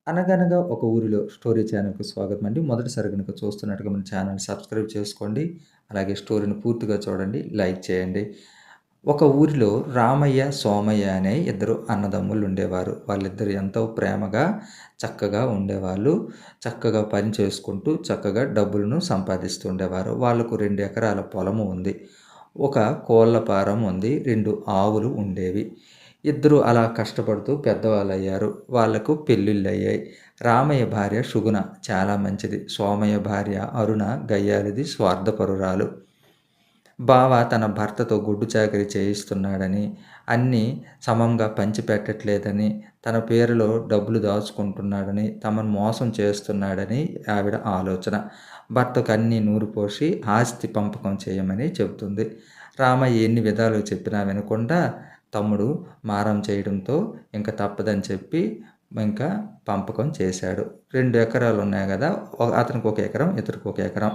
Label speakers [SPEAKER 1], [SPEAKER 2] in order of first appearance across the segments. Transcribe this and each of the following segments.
[SPEAKER 1] అనగనగా ఒక ఊరిలో స్టోరీ ఛానల్‌కి స్వాగతం అండి. మొదటిసారి గనుక చూస్తున్నట్టుగా మన ఛానల్ సబ్స్క్రైబ్ చేసుకోండి. అలాగే స్టోరీని పూర్తిగా చూడండి. లైక్ చేయండి. ఒక ఊరిలో రామయ్య, సోమయ్య అనే ఇద్దరు అన్నదమ్ములు ఉండేవారు. వాళ్ళిద్దరూ ఎంతో ప్రేమగా, చక్కగా ఉండేవాళ్ళు. చక్కగా పని చేసుకుంటూ, చక్కగా డబ్బులను సంపాదిస్తూ ఉండేవారు. వాళ్ళకు 2 ఎకరాల పొలము ఉంది. ఒక కోళ్ల ఫారం ఉంది. 2 ఆవులు ఉండేవి. ఇద్దరు అలా కష్టపడుతూ పెద్దవాళ్ళయ్యారు. వాళ్లకు పెళ్ళిళ్ళయ్యాయి. రామయ్య భార్య సుగుణ చాలా మంచిది. సోమయ్య భార్య అరుణ గయ్యాళిది, స్వార్థపరురాలు. బావ తన భర్తతో గొడ్డు చాకిరీ చేయిస్తున్నాడని, అన్నీ సమంగా పంచిపెట్టట్లేదని, తన పేరులో డబ్బులు దాచుకుంటున్నాడని, తమను మోసం చేస్తున్నాడని ఆవిడ ఆలోచన. భర్తకు అన్నీ నూరిపోసి ఆస్తి పంపకం చేయమని చెబుతుంది. రామయ్య ఎన్ని విధాలు చెప్పినా వినకుండా తమ్ముడు మారం చేయడంతో ఇంక తప్పదని చెప్పి ఇంకా పంపకం చేశాడు. 2 ఎకరాలు ఉన్నాయి కదా! అతనికి 1 ఎకరం, ఇతనికి 1 ఎకరం.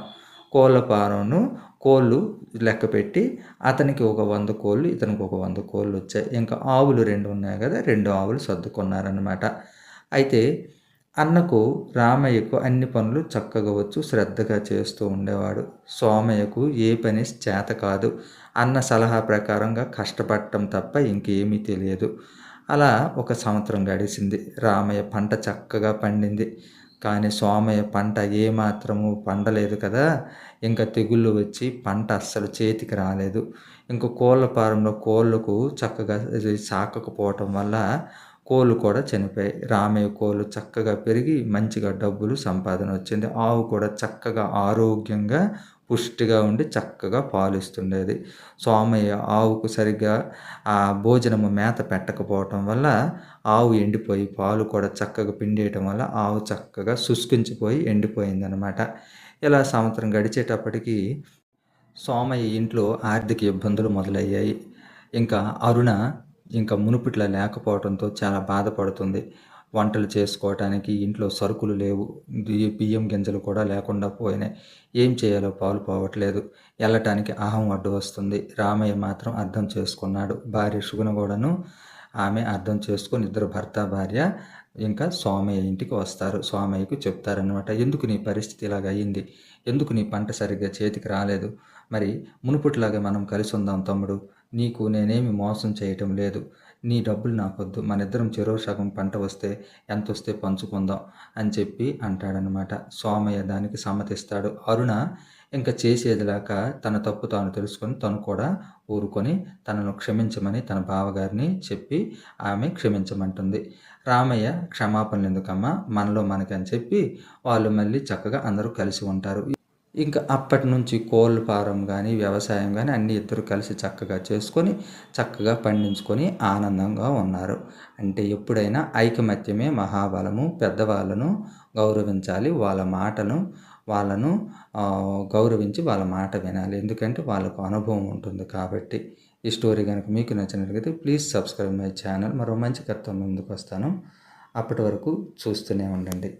[SPEAKER 1] కోళ్ల ఫారంను కోళ్ళు లెక్కపెట్టి అతనికి ఒక 100 కోళ్ళు, ఇతనికి ఒక 100 కోళ్ళు వచ్చాయి. ఇంకా ఆవులు 2 ఉన్నాయి కదా! 2 ఆవులు సర్దుకున్నారన్నమాట. అయితే అన్నకు రామయ్యకు అన్ని పనులు చక్కగా వచ్చు, శ్రద్ధగా చేస్తూ ఉండేవాడు. సోమయ్యకు ఏ పని చేత కాదు. అన్న సలహా ప్రకారంగా కష్టపడటం తప్ప ఇంకేమీ తెలియదు. అలా ఒక సంవత్సరం గడిచింది. రామయ్య పంట చక్కగా పండింది. కానీ సోమయ్య పంట ఏమాత్రము పండలేదు కదా! ఇంకా తెగుళ్ళు వచ్చి పంట అస్సలు చేతికి రాలేదు. ఇంక కోళ్ల ఫారంలో కోళ్ళకు చక్కగా సాకకపోవటం వల్ల కోళ్ళు కూడా చనిపోయాయి. రామయ్య కోళ్ళు చక్కగా పెరిగి మంచిగా డబ్బులు సంపాదన వచ్చింది. ఆవు కూడా చక్కగా ఆరోగ్యంగా పుష్టిగా ఉండి చక్కగా పాలిస్తుండేది. సోమయ్య ఆవుకు సరిగ్గా భోజనము మేత పెట్టకపోవటం వల్ల ఆవు ఎండిపోయి పాలు కూడా చక్కగా పిండేయటం వల్ల ఆవు చక్కగా శుష్కించిపోయి ఎండిపోయిందనమాట. ఇలా సంవత్సరం గడిచేటప్పటికి సోమయ్య ఇంట్లో ఆర్థిక ఇబ్బందులు మొదలయ్యాయి. ఇంకా అరుణ ఇంకా మునుపటిలా లేకపోవడంతో చాలా బాధపడుతుంది. వంటలు చేసుకోవటానికి ఇంట్లో సరుకులు లేవు. బియ్యం గింజలు కూడా లేకుండా పోయినాయి. ఏం చేయాలో పాలు పోవట్లేదు. వెళ్ళటానికి అహం అడ్డు వస్తుంది. రామయ్య మాత్రం అర్థం చేసుకున్నాడు. భార్య సుగుణ కూడాను ఆమె అర్థం చేసుకొని ఇద్దరు భర్త భార్య ఇంకా సోమయ్య ఇంటికి వస్తారు. సోమయ్యకు చెప్తారనమాట, ఎందుకు నీ పరిస్థితి ఇలాగ అయ్యింది, ఎందుకు నీ పంట సరిగ్గా చేతికి రాలేదు, మరి మునుపటిలాగా మనం కలిసి ఉందాం తమ్ముడు, నీకు నేనేమి మోసం చేయటం లేదు, నీ డబ్బులు నాకొద్దు, మన ఇద్దరం చెరో సగం పంట వస్తే ఎంత వస్తే పంచుకుందాం అని చెప్పి అంటాడనమాట. సోమయ్య దానికి సమ్మతిస్తాడు. అరుణ ఇంకా చేసేదిలాక తన తప్పు తాను తెలుసుకొని తను కూడా ఊరుకొని తనను క్షమించమని తన బావగారిని చెప్పి ఆమె క్షమించమంటుంది. రామయ్య క్షమాపణలు ఎందుకమ్మా, మనలో మనకి అని చెప్పి వాళ్ళు మళ్ళీ చక్కగా అందరూ కలిసి ఉంటారు. ఇంకా అప్పటి నుంచి కోళ్ళ ఫారం కానీ వ్యవసాయం కానీ అన్నీ ఇద్దరు కలిసి చక్కగా చేసుకొని చక్కగా పండించుకొని ఆనందంగా ఉన్నారు. అంటే ఎప్పుడైనా ఐకమత్యమే మహాబలము. పెద్దవాళ్ళను గౌరవించాలి. వాళ్ళను గౌరవించి వాళ్ళ మాట వినాలి. ఎందుకంటే వాళ్ళకు అనుభవం ఉంటుంది కాబట్టి. ఈ స్టోరీ కనుక మీకు నచ్చినట్లయితే ప్లీజ్ సబ్స్క్రైబ్ మై ఛానల్. మరో మంచి కథతో ముందుకు వస్తాను. అప్పటి వరకు చూస్తూనే ఉండండి.